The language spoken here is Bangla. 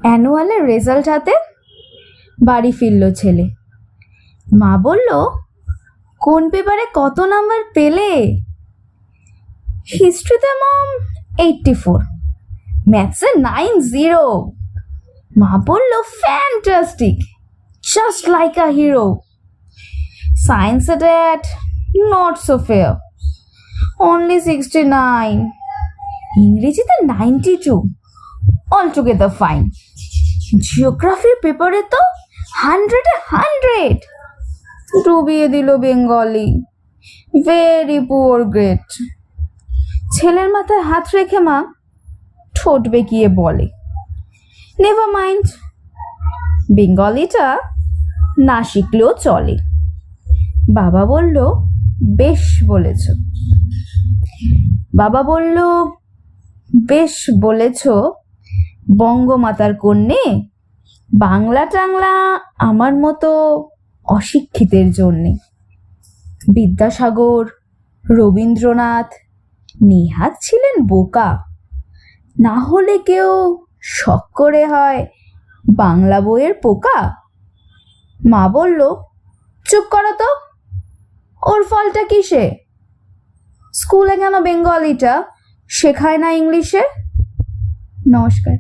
অ্যানুয়ালের রেজাল্ট হাতে বাড়ি ফিরল ছেলে। মা বলল, কোন পেপারে কত নাম্বার পেলে? হিস্ট্রিতে মম 84, ম্যাথসে 90। মা বলল, fantastic, just like a hero. সায়েন্সে dad, not so fair, only 69। ইংরেজিতে 92, অল টুগেদার ফাইন। জিওগ্রাফির পেপারে তো 100-এ 100, ডুবিয়ে দিল বেঙ্গলি, ভেরি পুয়ার গ্রেড। ছেলের মাথায় হাত রেখে মা ঠোঁট বেঁকিয়ে বলে, নেভার মাইন্ড, বেঙ্গলিটা না শিখলেও চলে। বাবা বলল, বেশ বলেছ। বাবা বলল, বেশ বলেছ, বঙ্গমাতার কন্যে, বাংলা টাংলা আমার মতো অশিক্ষিতের জন্যে। বিদ্যাসাগর, রবীন্দ্রনাথ নেহাত ছিলেন বোকা, না হলে কেউ শখ করে হয় বাংলা বইয়ের পোকা। মা বলল, চুপ করো তো, ওর ফলটা কিসে? স্কুলে কেন বেঙ্গলিটা শেখায় না ইংলিশে? নমস্কার।